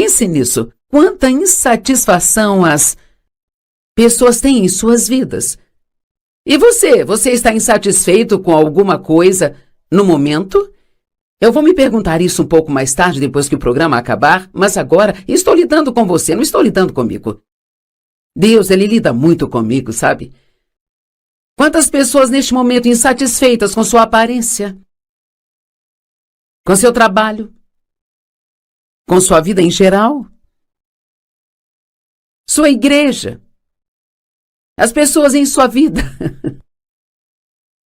Pense nisso. Quanta insatisfação as pessoas têm em suas vidas. E você está insatisfeito com alguma coisa no momento? Eu vou me perguntar isso um pouco mais tarde, depois que o programa acabar, mas agora estou lidando com você, não estou lidando comigo. Deus, Ele lida muito comigo, sabe? Quantas pessoas neste momento insatisfeitas com sua aparência, com seu trabalho, com sua vida em geral, sua igreja, as pessoas em sua vida,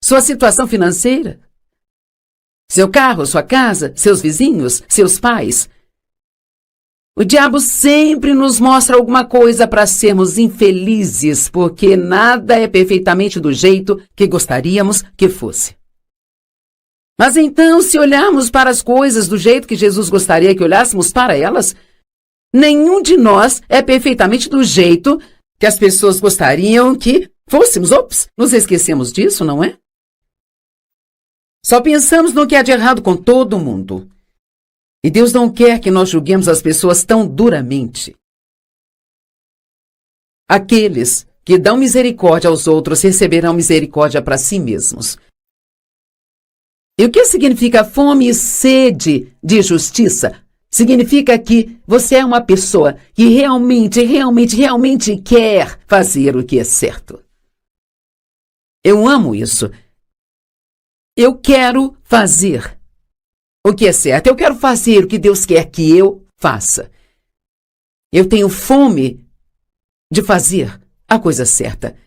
sua situação financeira, seu carro, sua casa, seus vizinhos, seus pais. O diabo sempre nos mostra alguma coisa para sermos infelizes, porque nada é perfeitamente do jeito que gostaríamos que fosse. Mas então, se olharmos para as coisas do jeito que Jesus gostaria que olhássemos para elas, nenhum de nós é perfeitamente do jeito que as pessoas gostariam que fôssemos. Ops, nos esquecemos disso, não é? Só pensamos no que há de errado com todo mundo. E Deus não quer que nós julguemos as pessoas tão duramente. Aqueles que dão misericórdia aos outros receberão misericórdia para si mesmos. E o que significa fome e sede de justiça? Significa que você é uma pessoa que realmente quer fazer o que é certo. Eu amo isso. Eu quero fazer o que é certo. Eu quero fazer o que Deus quer que eu faça. Eu tenho fome de fazer a coisa certa.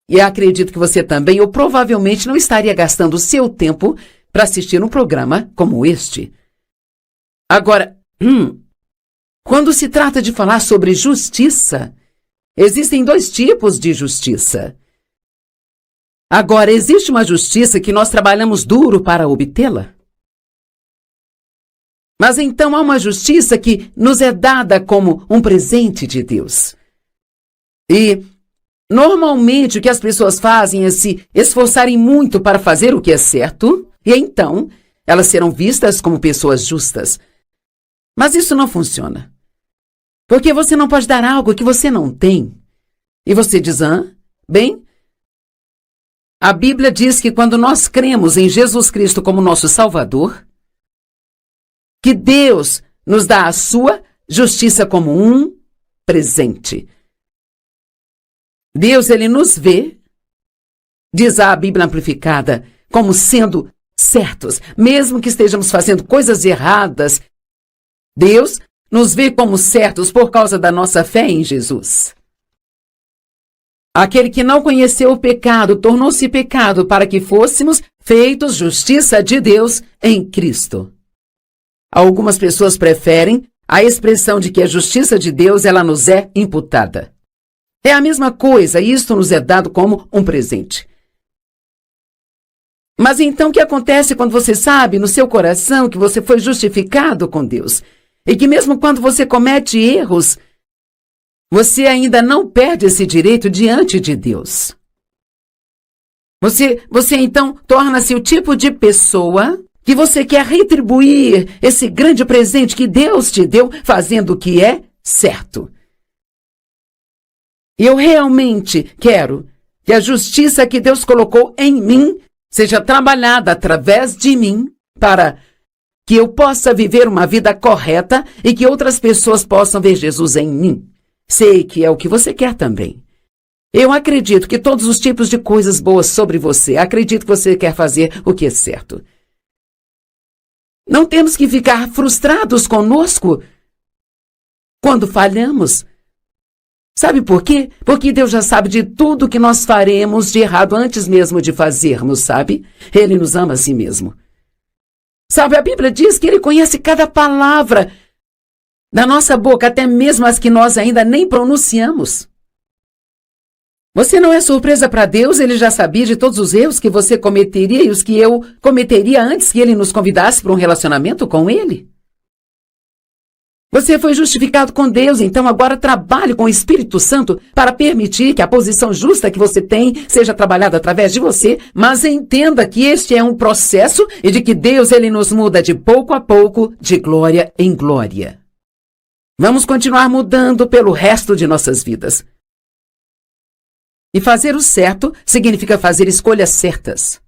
E acredito que você também, ou provavelmente não estaria gastando o seu tempo para assistir um programa como este. Agora, quando se trata de falar sobre justiça, existem dois tipos de justiça. Agora, existe uma justiça que nós trabalhamos duro para obtê-la. Mas então há uma justiça que nos é dada como um presente de Deus. E, normalmente, o que as pessoas fazem é se esforçarem muito para fazer o que é certo, e então elas serão vistas como pessoas justas. Mas isso não funciona. Porque você não pode dar algo que você não tem. E você diz, bem, a Bíblia diz que quando nós cremos em Jesus Cristo como nosso Salvador, que Deus nos dá a sua justiça como um presente. Deus, Ele nos vê, diz a Bíblia amplificada, como sendo certos, mesmo que estejamos fazendo coisas erradas. Deus nos vê como certos por causa da nossa fé em Jesus. Aquele que não conheceu o pecado tornou-se pecado para que fôssemos feitos justiça de Deus em Cristo. Algumas pessoas preferem a expressão de que a justiça de Deus ela nos é imputada. É a mesma coisa, isto nos é dado como um presente. Mas então o que acontece quando você sabe no seu coração que você foi justificado com Deus? E que mesmo quando você comete erros, você ainda não perde esse direito diante de Deus. Você então torna-se o tipo de pessoa que você quer retribuir esse grande presente que Deus te deu, fazendo o que é certo. E eu realmente quero que a justiça que Deus colocou em mim seja trabalhada através de mim para que eu possa viver uma vida correta e que outras pessoas possam ver Jesus em mim. Sei que é o que você quer também. Eu acredito que todos os tipos de coisas boas sobre você, acredito que você quer fazer o que é certo. Não temos que ficar frustrados conosco quando falhamos. Sabe por quê? Porque Deus já sabe de tudo que nós faremos de errado antes mesmo de fazermos, sabe? Ele nos ama a si mesmo. Sabe, a Bíblia diz que Ele conhece cada palavra da nossa boca, até mesmo as que nós ainda nem pronunciamos. Você não é surpresa para Deus, Ele já sabia de todos os erros que você cometeria e os que eu cometeria antes que Ele nos convidasse para um relacionamento com Ele. Você foi justificado com Deus, então agora trabalhe com o Espírito Santo para permitir que a posição justa que você tem seja trabalhada através de você, mas entenda que este é um processo e de que Deus Ele nos muda de pouco a pouco, de glória em glória. Vamos continuar mudando pelo resto de nossas vidas. E fazer o certo significa fazer escolhas certas.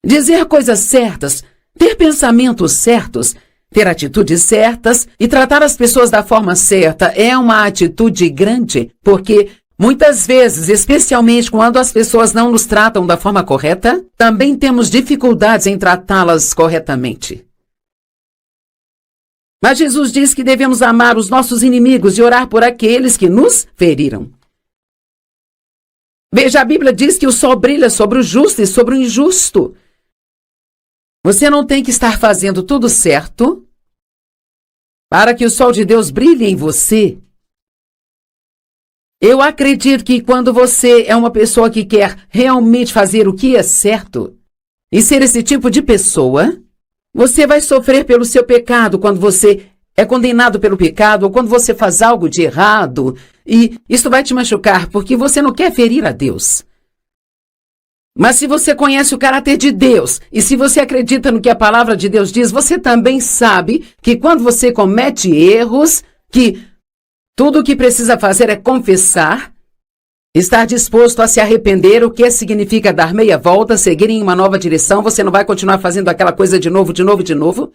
Dizer coisas certas, ter pensamentos certos, ter atitudes certas e tratar as pessoas da forma certa é uma atitude grande, porque muitas vezes, especialmente quando as pessoas não nos tratam da forma correta, também temos dificuldades em tratá-las corretamente. Mas Jesus diz que devemos amar os nossos inimigos e orar por aqueles que nos feriram. Veja, a Bíblia diz que o sol brilha sobre o justo e sobre o injusto. Você não tem que estar fazendo tudo certo para que o sol de Deus brilhe em você. Eu acredito que quando você é uma pessoa que quer realmente fazer o que é certo e ser esse tipo de pessoa, você vai sofrer pelo seu pecado quando você é condenado pelo pecado ou quando você faz algo de errado. E isso vai te machucar porque você não quer ferir a Deus. Mas se você conhece o caráter de Deus e se você acredita no que a palavra de Deus diz, você também sabe que quando você comete erros, que tudo o que precisa fazer é confessar, estar disposto a se arrepender, o que significa dar meia volta, seguir em uma nova direção, você não vai continuar fazendo aquela coisa de novo.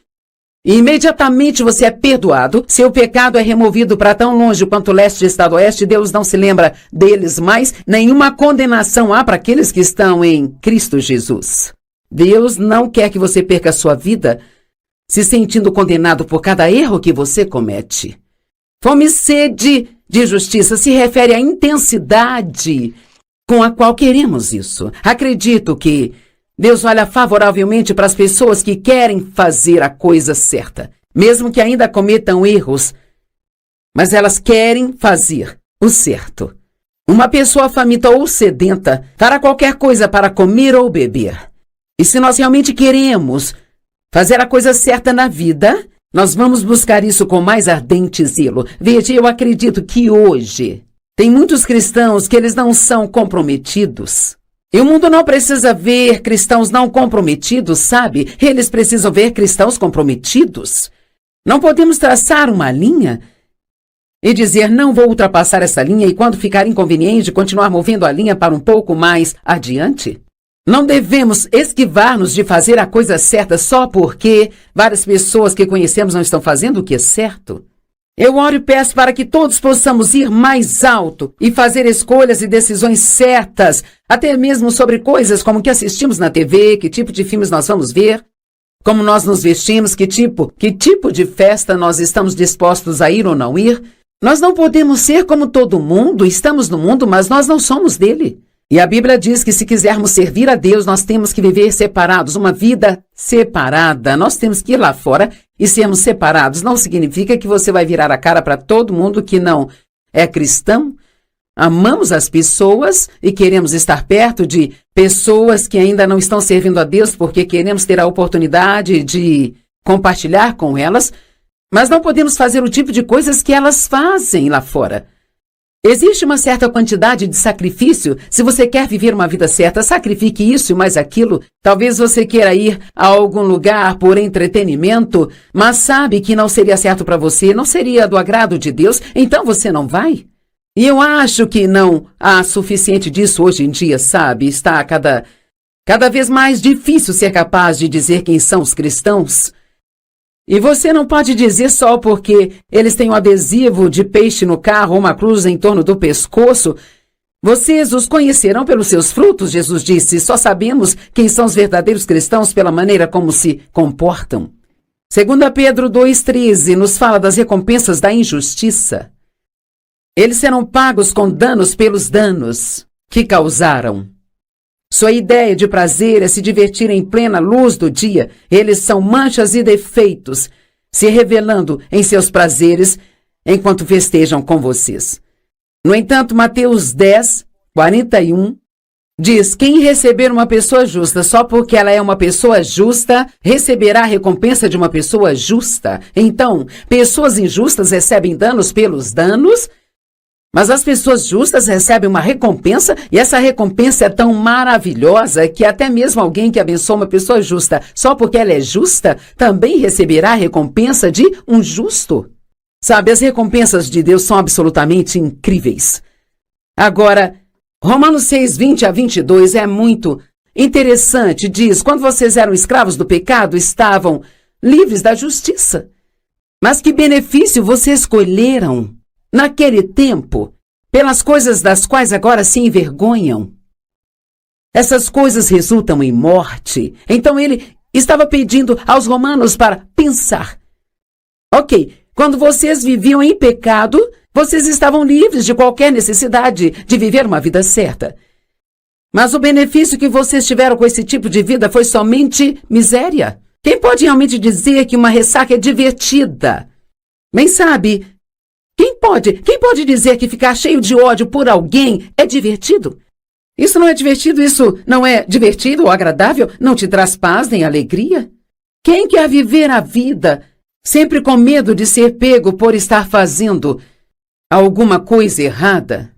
E imediatamente você é perdoado, seu pecado é removido para tão longe quanto o leste está do oeste, Deus não se lembra deles mais, nenhuma condenação há para aqueles que estão em Cristo Jesus. Deus não quer que você perca a sua vida se sentindo condenado por cada erro que você comete. Fome e sede de justiça se refere à intensidade com a qual queremos isso. Acredito que Deus olha favoravelmente para as pessoas que querem fazer a coisa certa, mesmo que ainda cometam erros, mas elas querem fazer o certo. Uma pessoa faminta ou sedenta fará qualquer coisa para comer ou beber. E se nós realmente queremos fazer a coisa certa na vida, nós vamos buscar isso com mais ardente zelo. Veja, eu acredito que hoje tem muitos cristãos que eles não são comprometidos. E o mundo não precisa ver cristãos não comprometidos, sabe? Eles precisam ver cristãos comprometidos. Não podemos traçar uma linha e dizer, não vou ultrapassar essa linha e quando ficar inconveniente, continuar movendo a linha para um pouco mais adiante. Não devemos esquivar-nos de fazer a coisa certa só porque várias pessoas que conhecemos não estão fazendo o que é certo. Eu oro e peço para que todos possamos ir mais alto e fazer escolhas e decisões certas, até mesmo sobre coisas como o que assistimos na TV, que tipo de filmes nós vamos ver, como nós nos vestimos, que tipo de festa nós estamos dispostos a ir ou não ir. Nós não podemos ser como todo mundo, estamos no mundo, mas nós não somos dele. E a Bíblia diz que se quisermos servir a Deus, nós temos que viver separados, uma vida separada. Nós temos que ir lá fora e sermos separados. Não significa que você vai virar a cara para todo mundo que não é cristão. Amamos as pessoas e queremos estar perto de pessoas que ainda não estão servindo a Deus porque queremos ter a oportunidade de compartilhar com elas, mas não podemos fazer o tipo de coisas que elas fazem lá fora. Existe uma certa quantidade de sacrifício. Se você quer viver uma vida certa, sacrifique isso e mais aquilo. Talvez você queira ir a algum lugar por entretenimento, mas sabe que não seria certo para você, não seria do agrado de Deus, então você não vai. E eu acho que não há suficiente disso hoje em dia, sabe? Está cada vez mais difícil ser capaz de dizer quem são os cristãos. E você não pode dizer só porque eles têm um adesivo de peixe no carro ou uma cruz em torno do pescoço. Vocês os conhecerão pelos seus frutos, Jesus disse. Só sabemos quem são os verdadeiros cristãos pela maneira como se comportam. 2 Pedro 2,13 nos fala das recompensas da injustiça. Eles serão pagos com danos pelos danos que causaram. Sua ideia de prazer é se divertir em plena luz do dia. Eles são manchas e defeitos, se revelando em seus prazeres enquanto festejam com vocês. No entanto, Mateus 10:41 diz: quem receber uma pessoa justa só porque ela é uma pessoa justa, receberá a recompensa de uma pessoa justa. Então, pessoas injustas recebem danos pelos danos, mas as pessoas justas recebem uma recompensa, e essa recompensa é tão maravilhosa que até mesmo alguém que abençoa uma pessoa justa só porque ela é justa, também receberá a recompensa de um justo. Sabe, as recompensas de Deus são absolutamente incríveis. Agora, Romanos 6, 20 a 22 é muito interessante. Diz, quando vocês eram escravos do pecado, estavam livres da justiça. Mas que benefício vocês escolheram naquele tempo, pelas coisas das quais agora se envergonham. Essas coisas resultam em morte. Então ele estava pedindo aos romanos para pensar. Ok, quando vocês viviam em pecado, vocês estavam livres de qualquer necessidade de viver uma vida certa. Mas o benefício que vocês tiveram com esse tipo de vida foi somente miséria. Quem pode realmente dizer que uma ressaca é divertida? Bem sabe, quem pode dizer que ficar cheio de ódio por alguém é divertido? Isso não é divertido, isso não é divertido ou agradável, não te traz paz nem alegria? Quem quer viver a vida sempre com medo de ser pego por estar fazendo alguma coisa errada?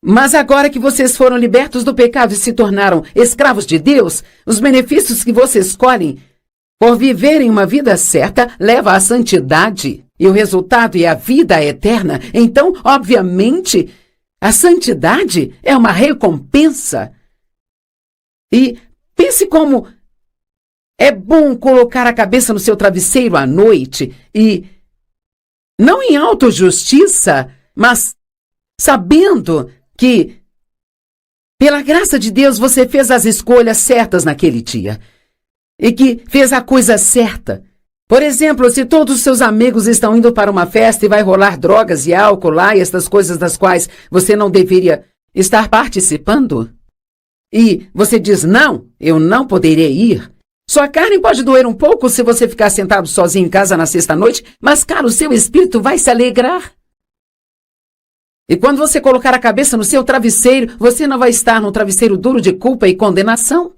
Mas agora que vocês foram libertos do pecado e se tornaram escravos de Deus, os benefícios que vocês escolhem por viverem uma vida certa leva à santidade. E o resultado é a vida eterna. Então, obviamente, a santidade é uma recompensa. E pense como é bom colocar a cabeça no seu travesseiro à noite e, não em autojustiça, mas sabendo que, pela graça de Deus, você fez as escolhas certas naquele dia e que fez a coisa certa. Por exemplo, se todos os seus amigos estão indo para uma festa e vai rolar drogas e álcool lá e estas coisas das quais você não deveria estar participando, e você diz, não, eu não poderia ir. Sua carne pode doer um pouco se você ficar sentado sozinho em casa na sexta-noite, mas, cara, o seu espírito vai se alegrar. E quando você colocar a cabeça no seu travesseiro, você não vai estar num travesseiro duro de culpa e condenação.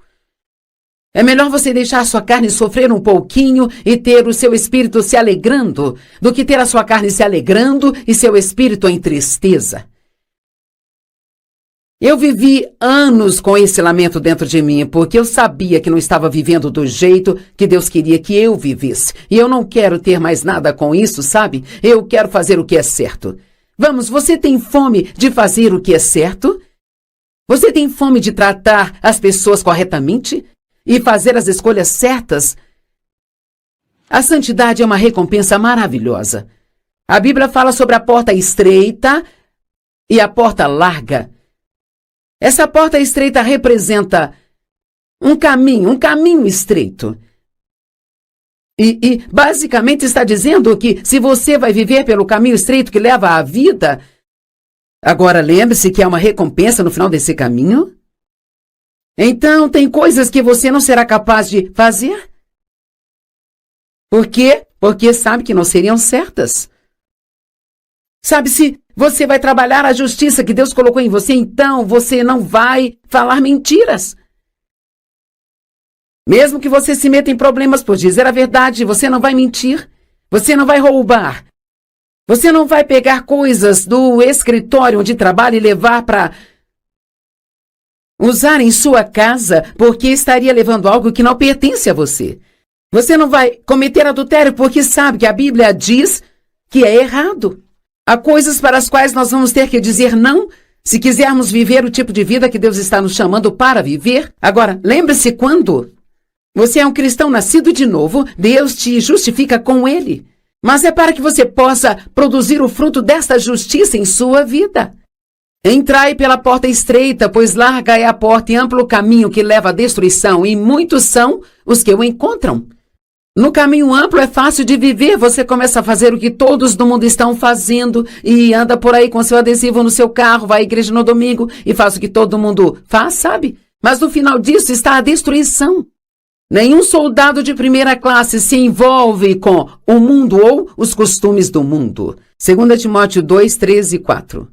É melhor você deixar a sua carne sofrer um pouquinho e ter o seu espírito se alegrando, do que ter a sua carne se alegrando e seu espírito em tristeza. Eu vivi anos com esse lamento dentro de mim, porque eu sabia que não estava vivendo do jeito que Deus queria que eu vivesse. E eu não quero ter mais nada com isso, sabe? Eu quero fazer o que é certo. Vamos, você tem fome de fazer o que é certo? Você tem fome de tratar as pessoas corretamente? E fazer as escolhas certas? A santidade é uma recompensa maravilhosa. A Bíblia fala sobre a porta estreita e a porta larga. Essa porta estreita representa um caminho estreito. E basicamente está dizendo que se você vai viver pelo caminho estreito que leva à vida, agora lembre-se que há uma recompensa no final desse caminho. Então, tem coisas que você não será capaz de fazer. Por quê? Porque sabe que não seriam certas. Sabe, se você vai trabalhar a justiça que Deus colocou em você, então você não vai falar mentiras. Mesmo que você se meta em problemas por dizer a verdade, você não vai mentir. Você não vai roubar. Você não vai pegar coisas do escritório onde trabalha e levar para usar em sua casa, porque estaria levando algo que não pertence a você. Você não vai cometer adultério porque sabe que a Bíblia diz que é errado. Há coisas para as quais nós vamos ter que dizer não, se quisermos viver o tipo de vida que Deus está nos chamando para viver. Agora, lembre-se quando você é um cristão nascido de novo, Deus te justifica com Ele. Mas é para que você possa produzir o fruto desta justiça em sua vida. Entrai pela porta estreita, pois larga é a porta e amplo o caminho que leva à destruição, e muitos são os que o encontram. No caminho amplo é fácil de viver, você começa a fazer o que todos no mundo estão fazendo, e anda por aí com seu adesivo no seu carro, vai à igreja no domingo e faz o que todo mundo faz, sabe? Mas no final disso está a destruição. Nenhum soldado de primeira classe se envolve com o mundo ou os costumes do mundo. 2 Timóteo 2, 13 e 4.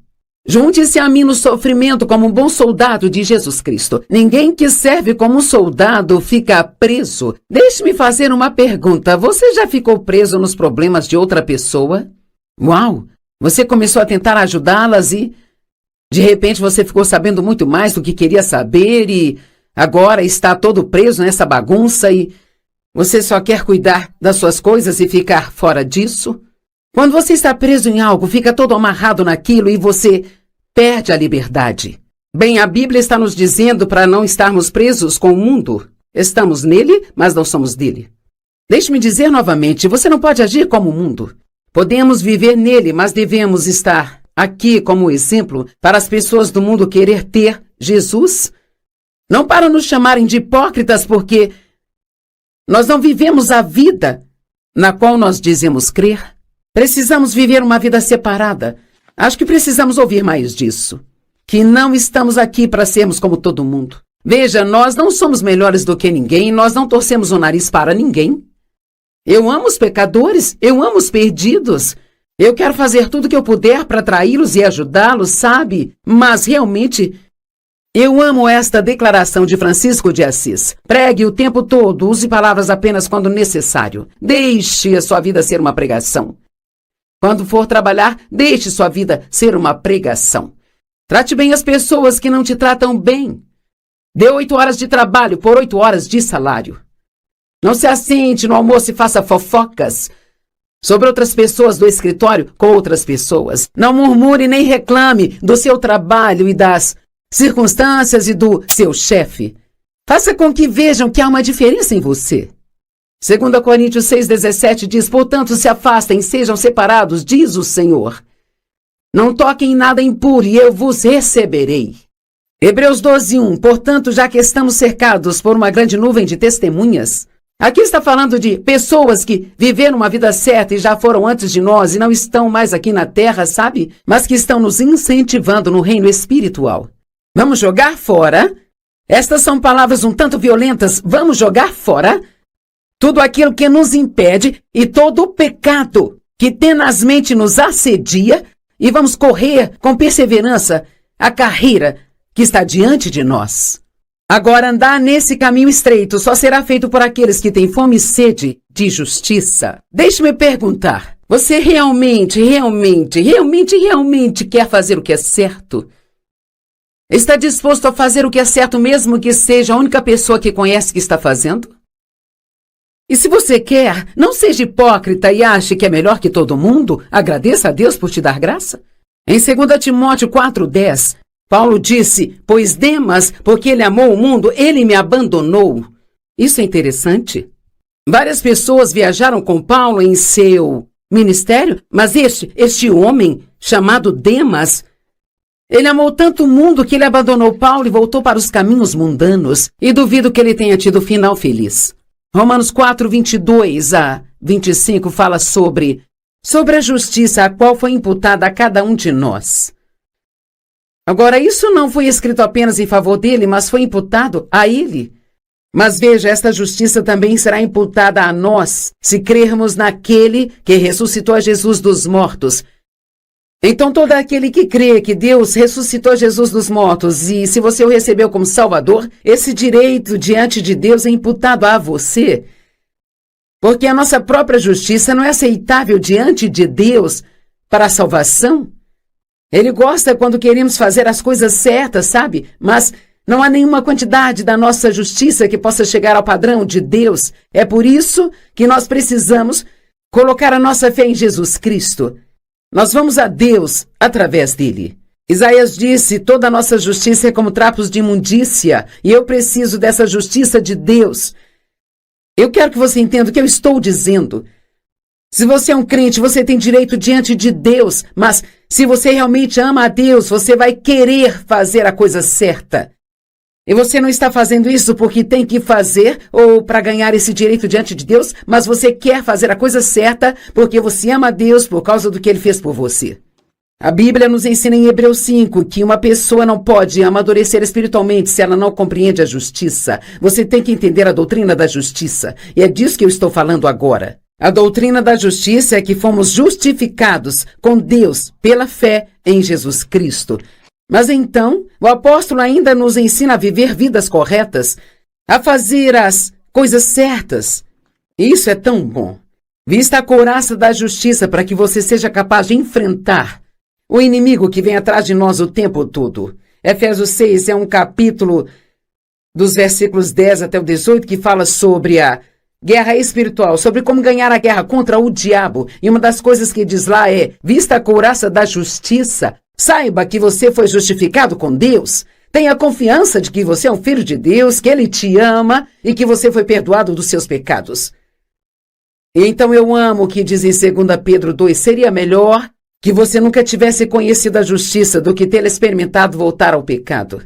Junte-se a mim no sofrimento como um bom soldado de Jesus Cristo. Ninguém que serve como um soldado fica preso. Deixe-me fazer uma pergunta. Você já ficou preso nos problemas de outra pessoa? Uau! Você começou a tentar ajudá-las e, de repente, você ficou sabendo muito mais do que queria saber e agora está todo preso nessa bagunça e você só quer cuidar das suas coisas e ficar fora disso? Quando você está preso em algo, fica todo amarrado naquilo e você perde a liberdade. Bem, a Bíblia está nos dizendo para não estarmos presos com o mundo. Estamos nele, mas não somos dele. Deixe-me dizer novamente, você não pode agir como o mundo. Podemos viver nele, mas devemos estar aqui como exemplo para as pessoas do mundo querer ter Jesus. Não para nos chamarem de hipócritas, porque nós não vivemos a vida na qual nós dizemos crer. Precisamos viver uma vida separada. Acho que precisamos ouvir mais disso. Que não estamos aqui para sermos como todo mundo. Veja, nós não somos melhores do que ninguém, nós não torcemos o nariz para ninguém. Eu amo os pecadores, eu amo os perdidos. Eu quero fazer tudo o que eu puder para atraí-los e ajudá-los, sabe? Mas realmente, eu amo esta declaração de Francisco de Assis. Pregue o tempo todo, use palavras apenas quando necessário. Deixe a sua vida ser uma pregação. Quando for trabalhar, deixe sua vida ser uma pregação. Trate bem as pessoas que não te tratam bem. Dê 8 horas de trabalho por 8 horas de salário. Não se assente no almoço e faça fofocas sobre outras pessoas do escritório com outras pessoas. Não murmure nem reclame do seu trabalho e das circunstâncias e do seu chefe. Faça com que vejam que há uma diferença em você. 2 Coríntios 6,17 diz, portanto, se afastem, sejam separados, diz o Senhor. Não toquem em nada impuro e eu vos receberei. Hebreus 12:1, portanto, já que estamos cercados por uma grande nuvem de testemunhas, aqui está falando de pessoas que viveram uma vida certa e já foram antes de nós e não estão mais aqui na terra, sabe? Mas que estão nos incentivando no reino espiritual. Vamos jogar fora? Estas são palavras um tanto violentas. Vamos jogar fora tudo aquilo que nos impede e todo o pecado que tenazmente nos assedia e vamos correr com perseverança a carreira que está diante de nós. Agora, andar nesse caminho estreito só será feito por aqueles que têm fome e sede de justiça. Deixe-me perguntar, você realmente quer fazer o que é certo? Está disposto a fazer o que é certo mesmo que seja a única pessoa que conhece que está fazendo? E se você quer, não seja hipócrita e ache que é melhor que todo mundo, agradeça a Deus por te dar graça. Em 2 Timóteo 4,10, Paulo disse, pois Demas, porque ele amou o mundo, ele me abandonou. Isso é interessante. Várias pessoas viajaram com Paulo em seu ministério, mas este homem, chamado Demas, ele amou tanto o mundo que ele abandonou Paulo e voltou para os caminhos mundanos, e duvido que ele tenha tido final feliz. Romanos 4:22-25 fala sobre a justiça a qual foi imputada a cada um de nós. Agora, isso não foi escrito apenas em favor dele, mas foi imputado a ele. Mas veja, esta justiça também será imputada a nós, se crermos naquele que ressuscitou a Jesus dos mortos. Então, todo aquele que crê que Deus ressuscitou Jesus dos mortos e se você o recebeu como Salvador, esse direito diante de Deus é imputado a você. Porque a nossa própria justiça não é aceitável diante de Deus para a salvação. Ele gosta quando queremos fazer as coisas certas, sabe? Mas não há nenhuma quantidade da nossa justiça que possa chegar ao padrão de Deus. É por isso que nós precisamos colocar a nossa fé em Jesus Cristo. Nós vamos a Deus através dele. Isaías disse, toda a nossa justiça é como trapos de imundícia, e eu preciso dessa justiça de Deus. Eu quero que você entenda o que eu estou dizendo. Se você é um crente, você tem direito diante de Deus, mas se você realmente ama a Deus, você vai querer fazer a coisa certa. E você não está fazendo isso porque tem que fazer ou para ganhar esse direito diante de Deus, mas você quer fazer a coisa certa porque você ama a Deus por causa do que Ele fez por você. A Bíblia nos ensina em Hebreus 5 que uma pessoa não pode amadurecer espiritualmente se ela não compreende a justiça. Você tem que entender a doutrina da justiça, e é disso que eu estou falando agora. A doutrina da justiça é que fomos justificados com Deus pela fé em Jesus Cristo. Mas então, o apóstolo ainda nos ensina a viver vidas corretas, a fazer as coisas certas. Isso é tão bom. Vista a couraça da justiça para que você seja capaz de enfrentar o inimigo que vem atrás de nós o tempo todo. Efésios 6 é um capítulo dos versículos 10 até o 18 que fala sobre a guerra espiritual, sobre como ganhar a guerra contra o diabo. E uma das coisas que diz lá é: vista a couraça da justiça, saiba que você foi justificado com Deus. Tenha confiança de que você é um filho de Deus, que Ele te ama e que você foi perdoado dos seus pecados. Então eu amo o que diz em 2 Pedro 2, seria melhor que você nunca tivesse conhecido a justiça do que ter experimentado voltar ao pecado.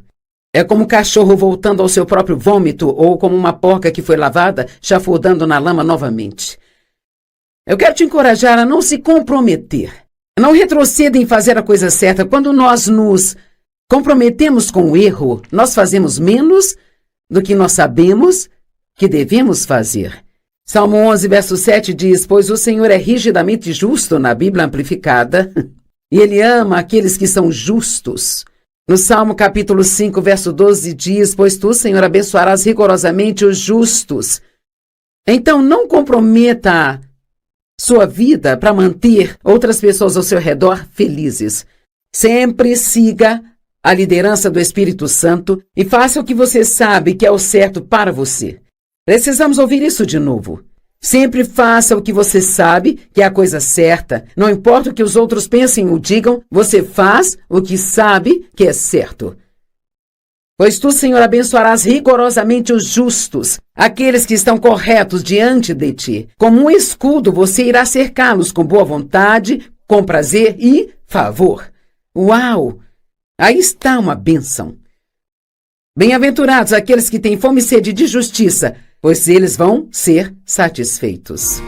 É como um cachorro voltando ao seu próprio vômito ou como uma porca que foi lavada, chafurdando na lama novamente. Eu quero te encorajar a não se comprometer. Não retroceda em fazer a coisa certa. Quando nós nos comprometemos com o erro, nós fazemos menos do que nós sabemos que devemos fazer. Salmo 11, verso 7 diz: pois o Senhor é rigidamente justo, na Bíblia amplificada, e Ele ama aqueles que são justos. No Salmo capítulo 5, verso 12 diz: pois tu, Senhor, abençoarás rigorosamente os justos. Então não comprometa sua vida para manter outras pessoas ao seu redor felizes. Sempre siga a liderança do Espírito Santo e faça o que você sabe que é o certo para você. Precisamos ouvir isso de novo. Sempre faça o que você sabe que é a coisa certa. Não importa o que os outros pensem ou digam, você faz o que sabe que é certo. Pois tu, Senhor, abençoarás rigorosamente os justos, aqueles que estão corretos diante de ti. Como um escudo, você irá cercá-los com boa vontade, com prazer e favor. Uau! Aí está uma bênção. Bem-aventurados aqueles que têm fome e sede de justiça, pois eles vão ser satisfeitos.